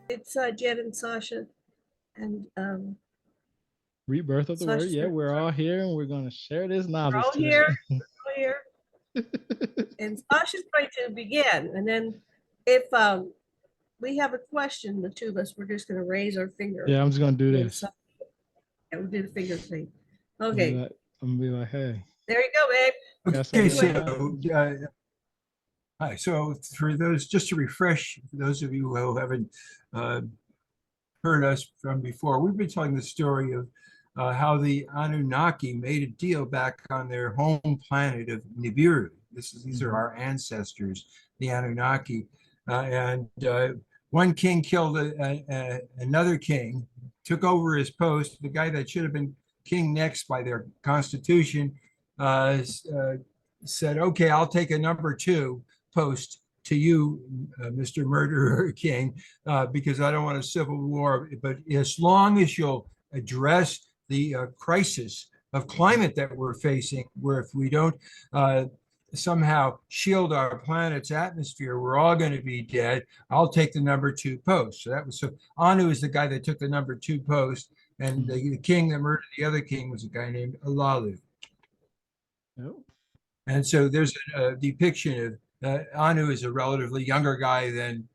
It's Jen and Sasha, and Rebirth of the word. Sasha's Yeah, gonna we're all here and we're going to share this knowledge all here, today. all here, and Sasha's going to begin. And then, if we have a question, the two of us, we're just going to raise our finger, Yeah, I'm just going to do and this. we'll do the finger thing. I'm gonna be Okay, like, I'm gonna be like, hey, there you go, babe. got Okay, something Do to it. so hi. So for those, just to refresh, for those of you who haven't uh, heard us from before, we've been telling the story of how the Anunnaki made a deal back on their home planet of Nibiru. These are our ancestors, the Anunnaki, and one king killed another king, took over his post. The guy that should have been king next by their constitution said, "Okay, I'll take a number two post to you, Mr. Murderer King, because I don't want a civil war. But as long as you'll address the crisis of climate that we're facing, where if we don't somehow shield our planet's atmosphere, we're all going to be dead. I'll take the number two post." So Anu is the guy that took the number two post, and the king that murdered the other king was a guy named Alalu. oh, And so there's a depiction of Anu is a relatively younger guy than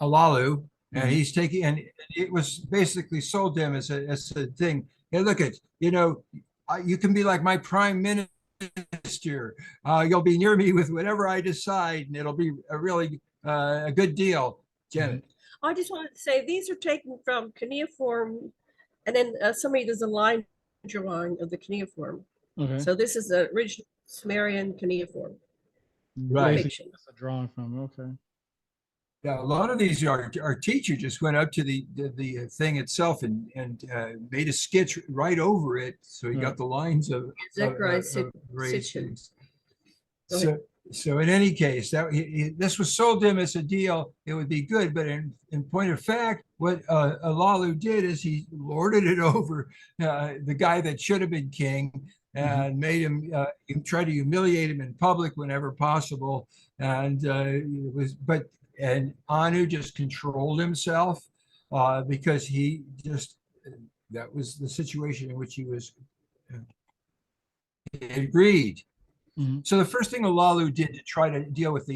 Alalu, and he's taking, and it was basically sold to him as a thing. Hey, look at, you can be like my prime minister. You'll be near me with whatever I decide, and it'll be a really a good deal, Janet. I just wanted to say these are taken from cuneiform, and then somebody does a line drawing of the cuneiform. okay. So this is the original Sumerian cuneiform. Right. Depiction. That's a drawing from. Okay. Yeah, a lot of these our teacher just went up to the thing itself and made a sketch right over it, so he got the lines of Zechariah raised Sitchin. things. So in any case, this was sold to him as a deal. It would be good, but in point of fact, what Alalu did is he lorded it over the guy that should have been king and made him try to humiliate him in public whenever possible. And it was, and Anu just controlled himself because he just, that was the situation in which he was agreed. So the first thing Alalu did to try to deal with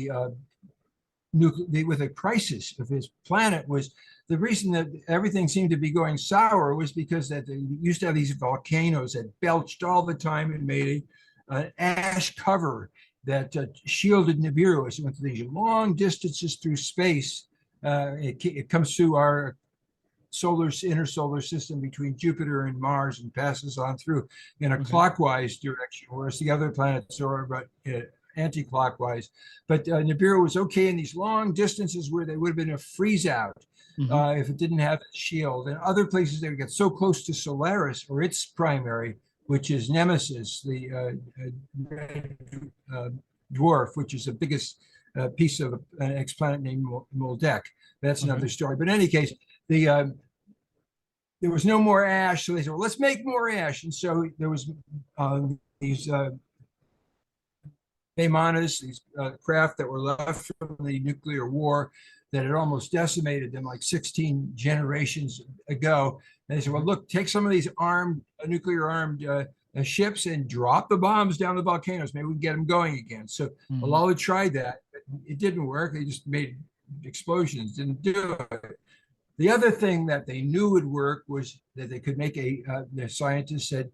with the crisis of his planet was, the reason that everything seemed to be going sour was because that they used to have these volcanoes that belched all the time and made an ash cover that shielded Nibiru as it went through these long distances through space. It comes through our inner solar system between Jupiter and Mars and passes on through in a clockwise direction, whereas the other planets are anti-clockwise. But Nibiru was okay in these long distances where they would have been a freeze out if it didn't have a shield. And other places they would get so close to Solaris, or its primary, which is Nemesis, the red dwarf, which is the biggest piece of an exoplanet named Moldek. That's another story. But in any case, there was no more ash, so they said, well, let's make more ash. And so there was these Vemanas, these craft that were left from the nuclear war that had almost decimated them like 16 generations ago. And they said, well, look, take some of these nuclear armed ships and drop the bombs down the volcanoes. Maybe we can get them going again. So Alalu tried that, but it didn't work. They just made explosions, didn't do it. The other thing that they knew would work was that they could make the scientists said,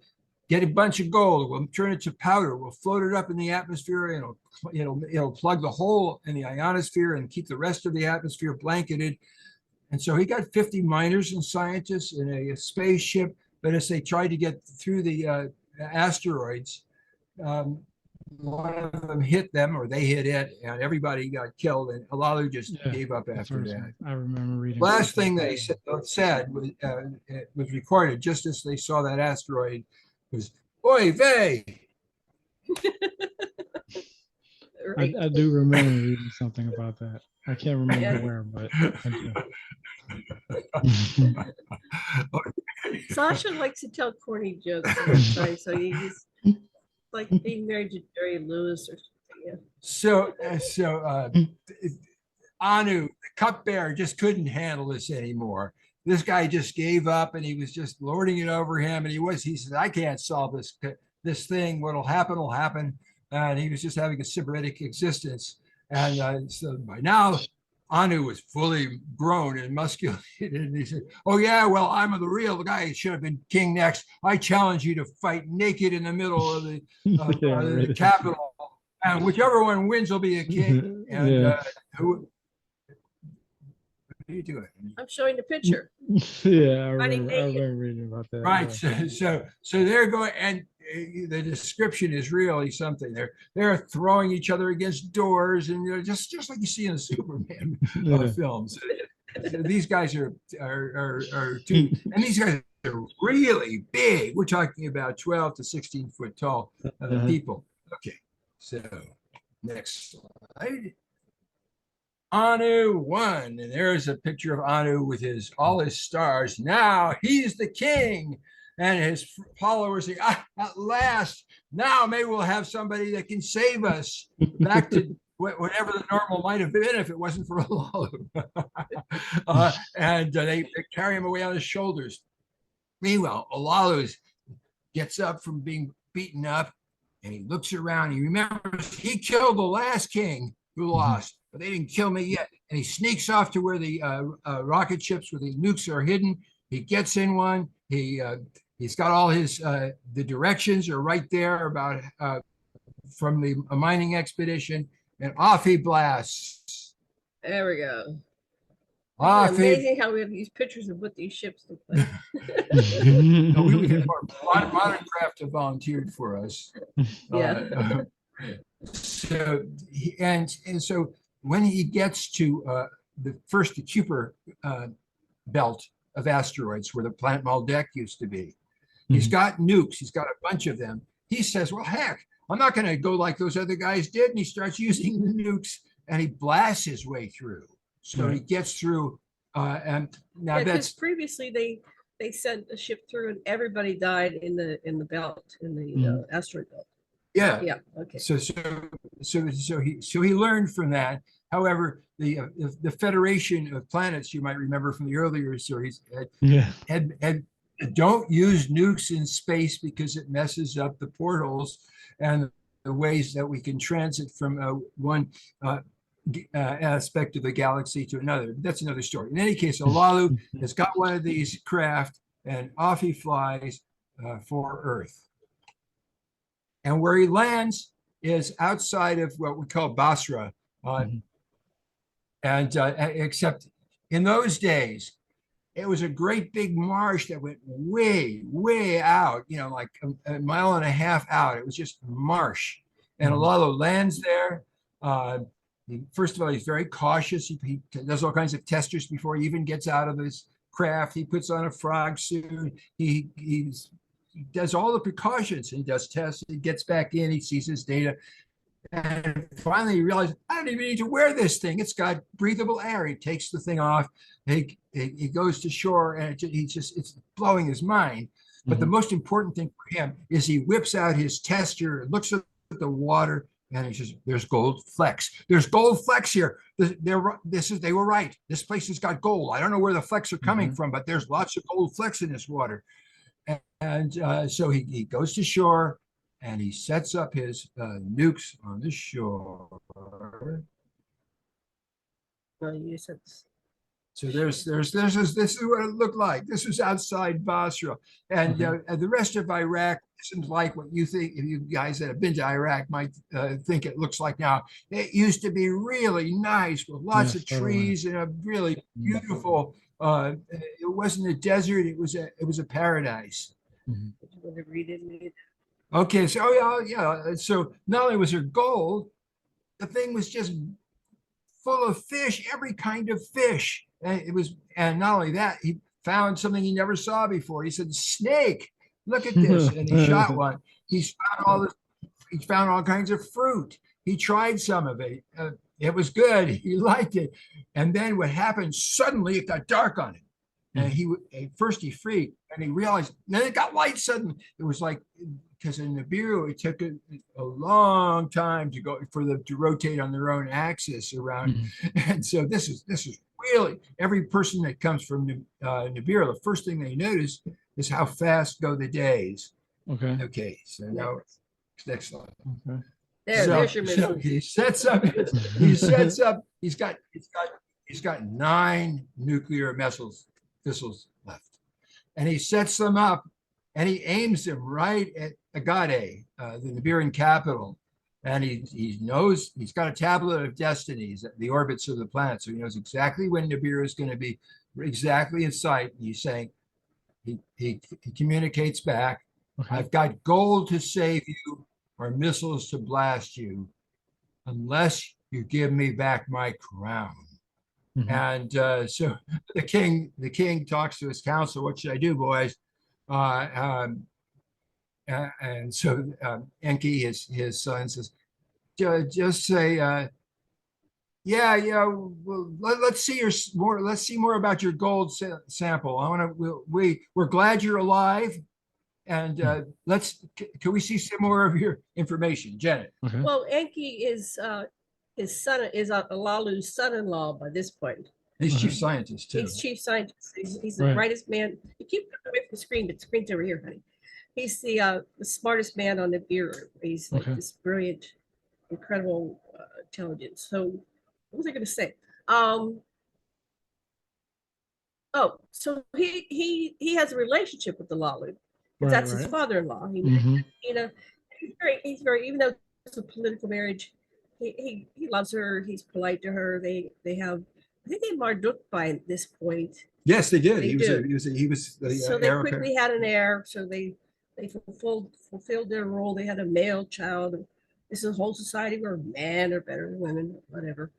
get a bunch of gold, we'll turn it to powder, we'll float it up in the atmosphere, and it'll plug the hole in the ionosphere and keep the rest of the atmosphere blanketed. And so he got 50 miners and scientists in a spaceship, but as they tried to get through the asteroids, one of them hit them, or they hit it, and everybody got killed. And Alalu just gave up after that. I remember reading. Last thing they said was, it was recorded just as they saw that asteroid, was "Oy vey." I do remember reading something about that. I can't remember where, but Sasha likes to tell corny jokes sometimes, so he's like being married to Jerry Lewis or something. Yeah. So Anu, the cupbearer, just couldn't handle this anymore. This guy just gave up, and he was just lording it over him. And he said, I can't solve this thing. What'll happen will happen. And he was just having a sybaritic existence. And so by now, Anu was fully grown and musculated, and he said, "Oh yeah, well, I'm the real guy. He should have been king next. I challenge you to fight naked in the middle of the capital, and whichever one wins will be a king." And what are you doing? I'm showing the picture. Yeah, I remember reading about that. Right. Yeah. So they're going, and the description is really something. They're throwing each other against doors, and just like you see in the Superman films. These guys are too, and these guys are really big. We're talking about 12 to 16 foot tall people. Okay, so next slide. Anu won, and there's a picture of Anu with all his stars. Now he's the king. And his followers say, at last, now maybe we'll have somebody that can save us back to whatever the normal might have been if it wasn't for Alalu. And they carry him away on his shoulders. Meanwhile, Alalu gets up from being beaten up, and he looks around. He remembers he killed the last king who lost, but they didn't kill me yet. And he sneaks off to where the rocket ships with the nukes are hidden. He gets in one. He's got all his the directions are right there about from the mining expedition, and off he blasts. There we go. Off amazing how we have these pictures of what these ships look like. No, we would have modern craft have volunteered for us. Yeah. So so when he gets to the Kuiper belt of asteroids where the planet Maldek used to be, he's got nukes. He's got a bunch of them. He says, well, heck, I'm not going to go like those other guys did. And he starts using the nukes, and he blasts his way through. So he gets through. And now that's previously they sent a ship through, and everybody died in the belt, in the asteroid belt. Yeah. Yeah. Okay. So he learned from that. However, the Federation of Planets, you might remember from the earlier series, had don't use nukes in space because it messes up the portals and the ways that we can transit from one aspect of the galaxy to another. That's another story. In any case, Alalu has got one of these craft, and off he flies for Earth. And where he lands is outside of what we call Basra. And except in those days, it was a great big marsh that went way, way out, like a mile and a half out. It was just marsh. And Alalu lands there. First of all, he's very cautious. He does all kinds of testers before he even gets out of his craft. He puts on a frog suit. He does all the precautions. He does tests. He gets back in. He sees his data. And finally, he realized, I don't even need to wear this thing. It's got breathable air. He takes the thing off. He goes to shore, and it's blowing his mind. But the most important thing for him is he whips out his tester, looks at the water, and he says, there's gold flecks. There's gold flecks here. They were right. This place has got gold. I don't know where the flecks are coming from, but there's lots of gold flecks in this water. And so he goes to shore, and he sets up his nukes on the shore. So this is what it looked like. This was outside Basra, and the rest of Iraq isn't like what you think. You guys that have been to Iraq might think it looks like now. It used to be really nice with lots of trees and a really beautiful. It wasn't a desert; it was a paradise. Okay, so yeah. So not only was there gold, the thing was just full of fish, every kind of fish. And not only that, he found something he never saw before. He said, "Snake, look at this!" And he shot one. He found all kinds of fruit. He tried some of it. It was good. He liked it. And then what happened? Suddenly, it got dark on him. And first he freaked, and he realized. Then it got light suddenly. It was like because in Nibiru, it took a long time to go for them to rotate on their own axis around. And so this is really, every person that comes from Nibiru, the first thing they notice is how fast go the days. Okay. Okay, so now next slide. Okay. There's your So missile. he sets up, he's got 9 nuclear missiles left. And he sets them up and he aims them right at Agade, the Nibiran capital. And he knows he's got a tablet of destinies, the orbits of the planet. So he knows exactly when Nibiru is going to be exactly in sight. And he's saying, he communicates back, Okay. I've got gold to save you or missiles to blast you, unless you give me back my crown. And so the king talks to his council. What should I do, boys? And so Enki, his son, says, just say, yeah. Well, let's see more. Let's see more about your gold sample. We're glad you're alive, and can we see some more of your information, Janet? Okay. Well, Enki is his son is Alalu's son-in-law by this point. He's chief scientist too. He's chief scientist. He's the Right. brightest man. You keep coming away from the screen, but the screen's over here, honey. He's the smartest man on the Nibiru. He's like this brilliant, incredible intelligence. So what was I going to say? So he has a relationship with the Alalu. Right, That's right. his father-in-law. He's very, even though it's a political marriage, he loves her. He's polite to her. They have, I think they Marduk by this point. Yes, they did. They He was the So they heir quickly had an heir. So they fulfilled their role. They had a male child. This is a whole society where men are better than women, whatever.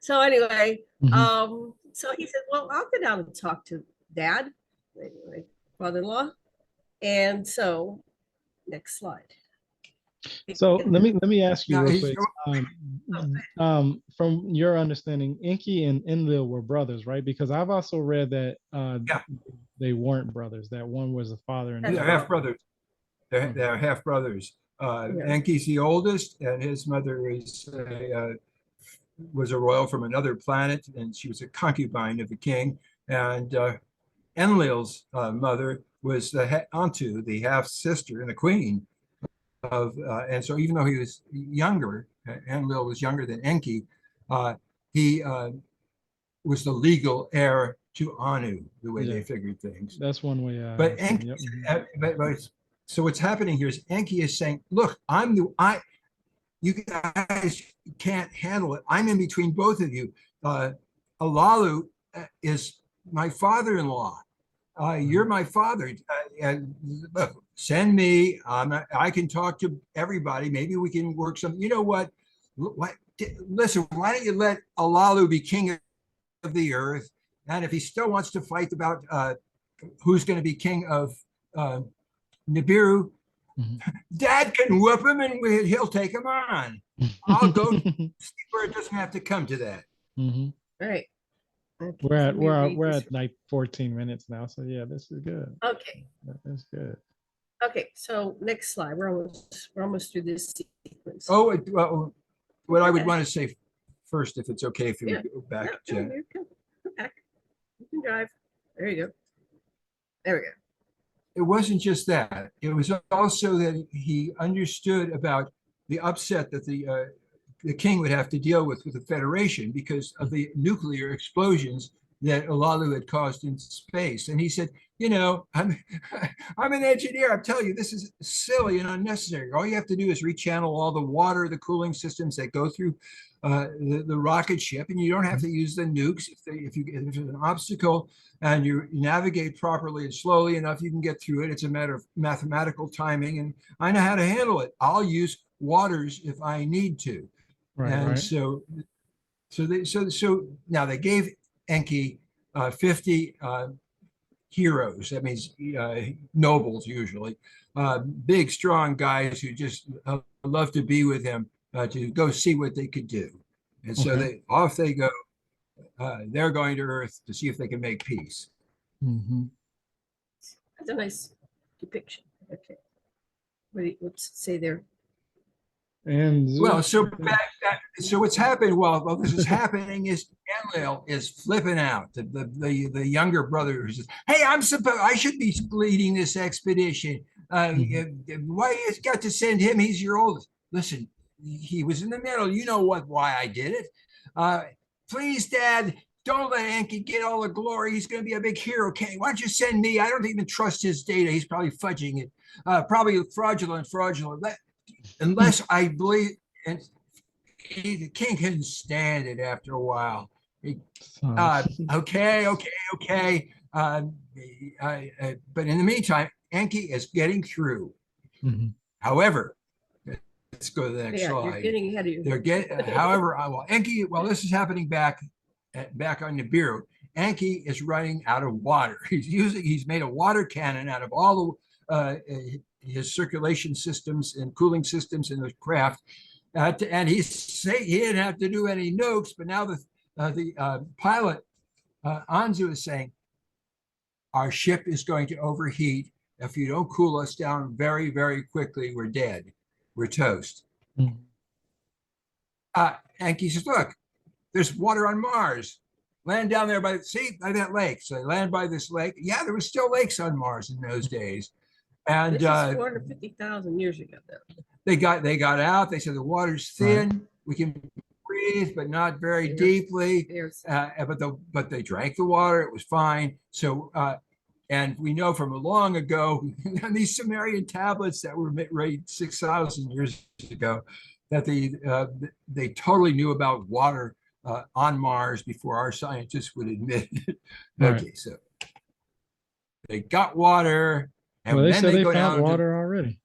So anyway, so he said, well, I'll go down and talk to Dad, my father-in-law. And so next slide. So let me ask you Now, real he's- quick. From your understanding, Enki and Enlil were brothers, right? Because I've also read that they weren't brothers. That one was a father and They're half brothers. They're half brothers. Enki's the oldest, and his mother was a royal from another planet, and she was a concubine of the king. And Enlil's mother was Antu, the half sister and the queen of. And so, even though he was younger, Enlil was younger than Enki. He was the legal heir to Anu, the way they figured things. That's one way. But Enki, so what's happening here is Enki is saying, "Look, you guys can't handle it. I'm in between both of you. Alalu is my father-in-law. You're my father. Look, send me. I can talk to everybody. Maybe we can work something. You know what? Listen, why don't you let Alalu be king of the earth? And if he still wants to fight about who's going to be king of Nibiru, Dad can whoop him and he'll take him on. I'll go see where it doesn't have to come to that." All right. Okay, We're at like 14 minutes now, so yeah, this is good. Okay. That's good. Okay, so next slide. We're almost through this sequence. Oh, well, what I would want to say first, if it's okay, if you would go back to. Come back. You can drive. There you go. There we go. It wasn't just that. It was also that he understood about the upset that the king would have to deal with the Federation because of the nuclear explosions that Alalu had caused in space. And he said, I'm an engineer. I'm telling you, this is silly and unnecessary. All you have to do is rechannel all the water, the cooling systems that go through the rocket ship, and you don't have to use the nukes. If there's an obstacle and you navigate properly and slowly enough, you can get through it. It's a matter of mathematical timing, and I know how to handle it. I'll use waters if I need to. Right. So now they gave Enki 50 heroes. That means nobles usually, big, strong guys who just love to be with him to go see what they could do. And so off they go. They're going to Earth to see if they can make peace. That's a nice depiction. Okay. Let's say there. And Well, so what's happened while this is happening is Enlil is flipping out. The younger brother who says, "Hey, I should be leading this expedition. Why you got to send him? He's your oldest. Listen, he was in the middle. You know why I did it. Please, Dad, don't let Enki get all the glory. He's going to be a big hero. Okay, why don't you send me? I don't even trust his data. He's probably fudging it. Probably fraudulent. Unless I believe." And the king couldn't stand it after a while. Okay. But in the meantime, Enki is getting through. However, let's go to the next slide. You're getting ahead of you. However, Enki, while this is happening back on Nibiru, Enki is running out of water. He's made a water cannon out of all the his circulation systems and cooling systems in the craft. And he didn't have to do any nukes, but now the pilot, Anzu, is saying, our ship is going to overheat. If you don't cool us down very, very quickly, we're dead. We're toast. Enki says, look, there's water on Mars. Land down there by that lake. So they land by this lake. Yeah, there was still lakes on Mars in those days. And this is 450,000 years ago, though. They got out. They said the water's thin. Right. We can breathe, but not very deeply. But they drank the water. It was fine. So, and we know from long ago, these Sumerian tablets that were made 6,000 years ago, that they totally knew about water on Mars before our scientists would admit it. Right. Okay, so they got water. And well, they then said they go found down water already.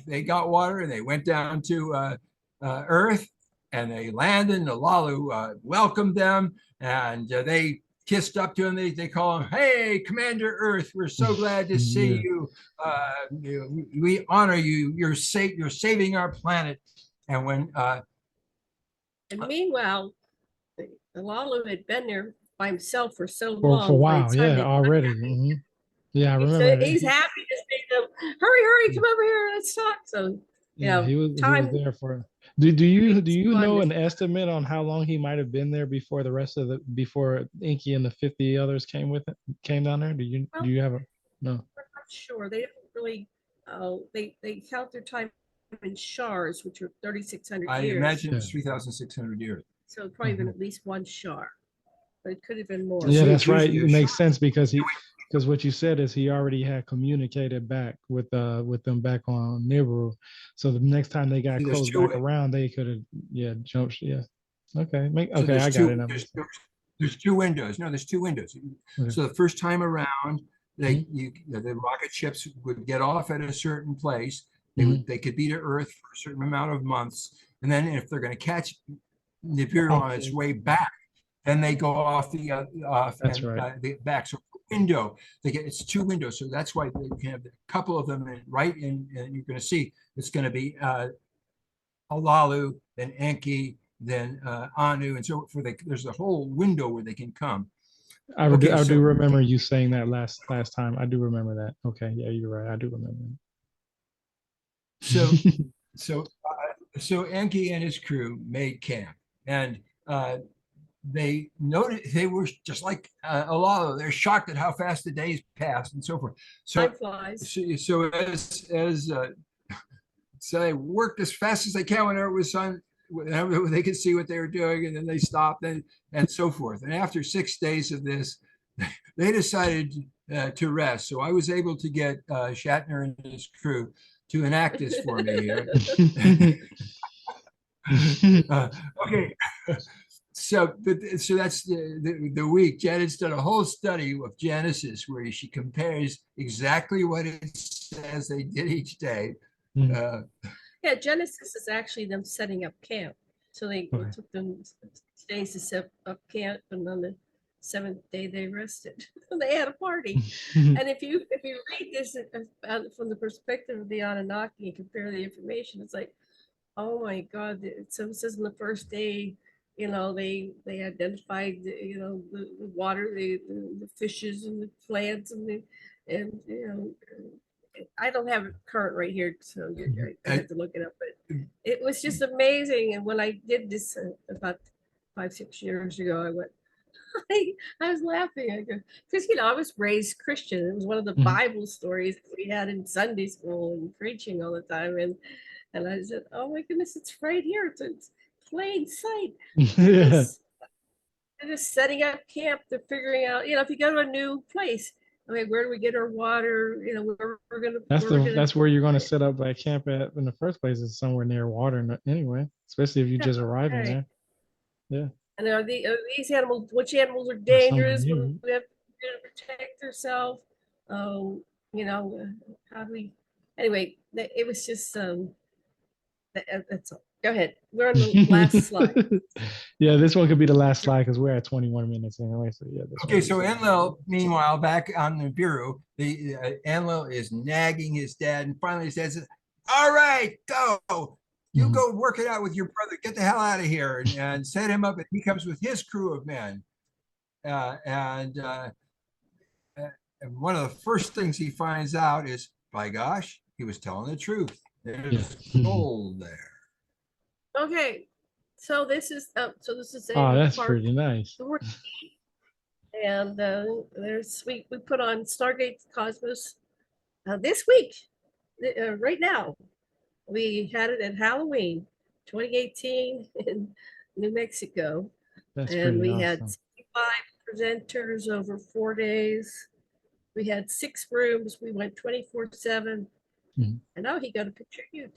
They got water and they went down to Earth and they landed and Alalu welcomed them and they kissed up to him. They call him, hey, Commander Earth, we're so glad to see you. We honor you. You're saving our planet. And when and meanwhile, Alalu had been there by himself for so long. For a while, yeah, already. Yeah, I remember. So he's happy to see them. Hurry, come over here. Let's talk. So he was there for. Do you know an estimate on how long he might have been there before before Enki and the 50 others came down there? Do you have a no? I'm not sure. They don't really. They count their time in shars, which are 3,600 years. I imagine it's 3,600 years. So it's probably been at least one shar, but it could have been more. Yeah, that's right. It makes sense because what you said is he already had communicated back with them back on Nibiru. So the next time they got close back around, they could have jumped. Yeah. Okay. I got it. There's two windows. No, there's two windows. Okay. So the first time around, the rocket ships would get off at a certain place. They could be to Earth for a certain amount of months, and then if they're going to catch Nibiru on its way back, then they go off the back. So window, it's two windows, so that's why they can have a couple of them, and you're going to see it's going to be Alalu, then Enki, then Anu, and so there's a whole window where they can come. I do remember you saying that last time. I do remember that. Okay, yeah, you're right. I do remember that. So Enki and his crew made camp, and they noted they were just like Alalu. They're shocked at how fast the days passed and so forth. So they worked as fast as they can whenever it was sun, whenever they could see what they were doing, and then they stopped and so forth. And after 6 days of this, they decided to rest. So I was able to get Shatner and his crew to enact this for me here. Okay. So that's the week. Janet's done a whole study of Genesis where she compares exactly what it says they did each day. Yeah, Genesis is actually them setting up camp. So it took them days to set up camp, and on the 7th day they rested. They had a party. And if you read this from the perspective of the Anunnaki and compare the information, it's like, oh my God! So it says in the first day, they identified the water, the fishes and the plants and I don't have it current right here, so I have to look it up. But it was just amazing. And when I did this about 5-6 years ago, I went, I was laughing. I go, because I was raised Christian. It was one of the Bible stories that we had in Sunday school and preaching all the time. And I said, oh my goodness, it's right here. It's plain sight. Yeah. They're just setting up camp. They're figuring out, if you go to a new place, okay, where do we get our water? Where we're gonna. That's where you're going to set up like camp at in the first place, is somewhere near water anyway, especially if you just arriving there. Yeah. And are these animals? Which animals are dangerous? What do we have to do to protect ourselves? How do we? Anyway, it was just that's all. Go ahead. We're on the last slide. Yeah, this one could be the last slide because we're at 21 minutes anyway. So yeah. Okay, so Enlil, meanwhile, back on the Nibiru, Enlil is nagging his dad, and finally says, "All right, go. You go work it out with your brother. Get the hell out of here," and set him up. And he comes with his crew of men, and one of the first things he finds out is, by gosh, he was telling the truth. There's gold there. Okay, so this is that's pretty nice. And we put on Stargate Cosmos this week, right now. We had it at Halloween 2018 in New Mexico. And we had 65 presenters over 4 days. We had 6 rooms. We went 24/7. And now he got a picture of you.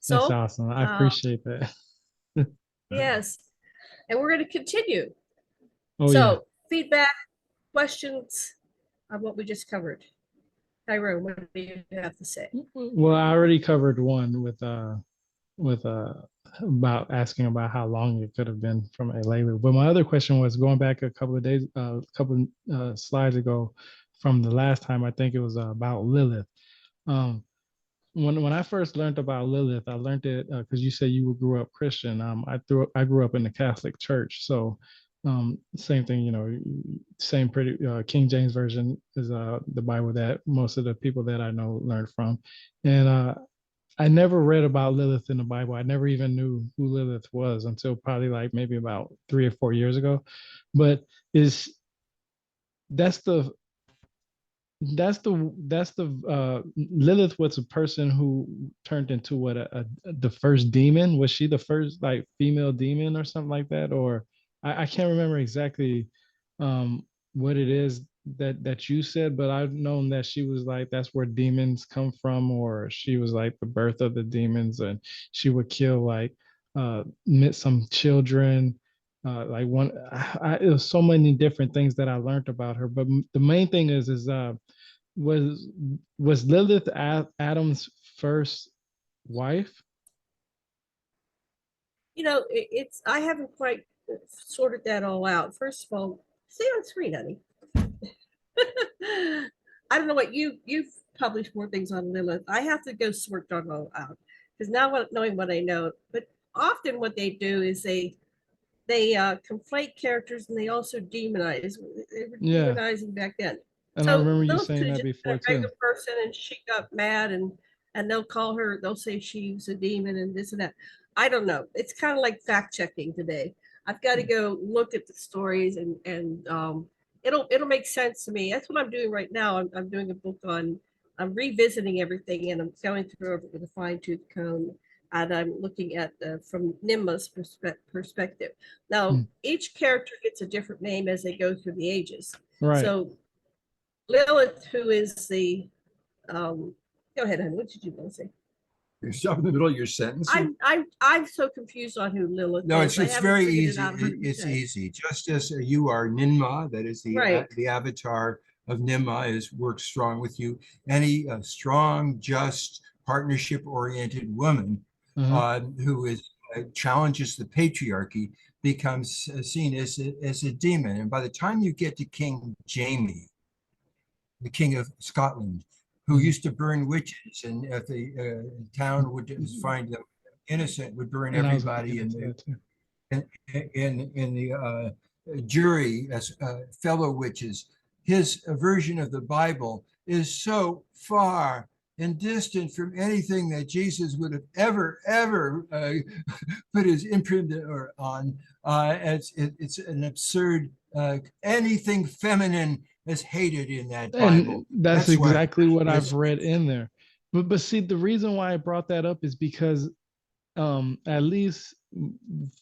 So, that's awesome. I appreciate that. Yes. And we're going to continue. Feedback, questions on what we just covered. Tyrone, what do you have to say? Well, I already covered one with about asking about how long it could have been from Alalu. But my other question was going back a couple of slides ago from the last time. I think it was about Lilith. When I first learned about Lilith, I learned it because you said you grew up Christian. I grew up in the Catholic Church, so same thing. Same pretty King James version is the Bible that most of the people that I know learned from, and I never read about Lilith in the Bible. I never even knew who Lilith was until probably like maybe about 3 or 4 years ago. But that's the Lilith was a person who turned into the first demon. Was she the first like female demon or something like that? Or I can't remember exactly what it is that you said, but I've known that she was like, that's where demons come from, or she was like the birth of the demons, and she would kill like some children. Like it was so many different things that I learned about her, but the main thing is was Lilith Adam's first wife? I haven't quite sorted that all out. First of all, stay on screen, honey. I don't know what you've published more things on Lilith. I have to go sort that all out because now knowing what I know, but often what they do is they conflate characters and they also demonize. They were demonizing back then. And so I remember you saying that before too. A person and she got mad and they'll say she's a demon and this and that. I don't know. It's kind of like fact checking today. I've got to go look at the stories and it'll make sense to me. That's what I'm doing right now. I'm doing a book I'm revisiting everything and I'm going through it with a fine-tooth comb. And I'm looking at from Nimma's perspective. Now, each character gets a different name as they go through the ages. Right. So Lilith, who is the, go ahead, honey, what did you want to say? You're stopping in the middle of your sentence. I'm so confused on who Lilith is. No, it's very easy. It's easy. Just as you are Ninma, that is the avatar of Nimma, works strong with you. Any strong, just, partnership-oriented woman who challenges the patriarchy becomes seen as a demon. And by the time you get to King Jamie, the king of Scotland, who used to burn witches, and if the town would find them innocent, would burn everybody in the jury as fellow witches. His version of the Bible is so far and distant from anything that Jesus would have ever put his imprint or on. It's an absurd, anything feminine is hated in that Bible. And that's why exactly what I've it's- read in there. But see, the reason why I brought that up is because at least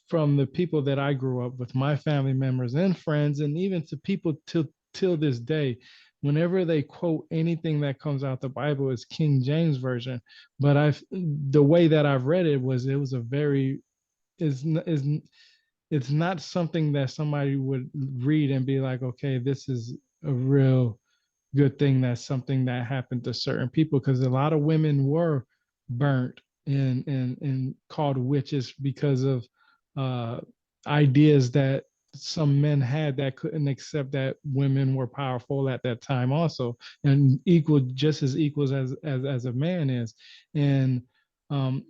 from the people that I grew up with, my family members and friends, and even to people till this day, whenever they quote anything that comes out the Bible is King James version. But the way that I've read it was a very is it's not something that somebody would read and be like, okay, this is a real good thing. That's something that happened to certain people, because a lot of women were burnt and called witches because of ideas that some men had that couldn't accept that women were powerful at that time also, and equal, just as equals as a man is. And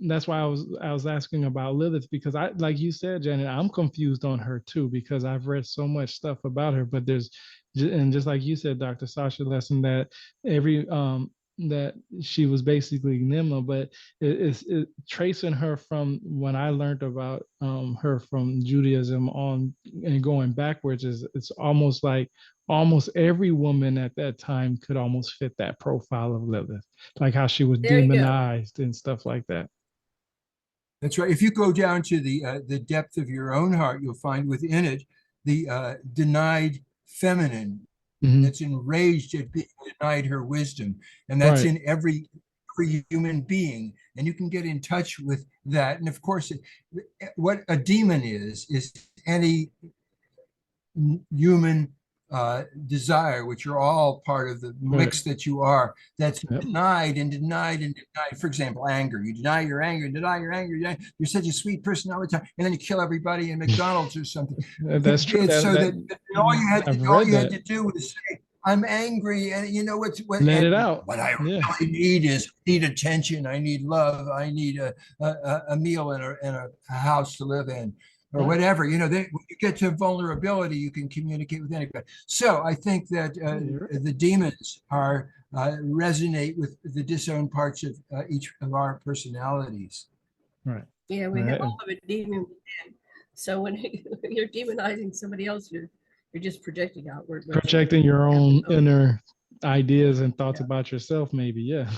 that's why I was asking about Lilith, because I, like you said, Janet, I'm confused on her too, because I've read so much stuff about her. But and just like you said, Dr. Sasha, Lessin, that that she was basically Nimla, but it's tracing her from when I learned about her from Judaism on and going backwards, it's almost like almost every woman at that time could almost fit that profile of Lilith, like how she was There you go. demonized and stuff like that. That's right. If you go down to the depth of your own heart, you'll find within it the denied feminine that's enraged at being denied her wisdom, and that's Right. in every human being. And you can get in touch with that. And of course, what a demon is any human desire, which are all part of the mix that you are, that's denied and denied and denied. For example, anger. You deny your anger, and deny your anger. You're such a sweet person all the time, and then you kill everybody in McDonald's or something. That's true. It's so that all you had to do was say, I'm angry, and you know what? Let it out. What I really need is attention. I need love. I need a meal and a house to live in, or whatever. You know, when you get to vulnerability, you can communicate with anybody. So I think that the demons are resonate with the disowned parts of each of our personalities. Right. Yeah, we have all of a demon within. So when you're demonizing somebody else, you're just projecting outward. Projecting your own inner ideas and thoughts about yourself, maybe. Yeah.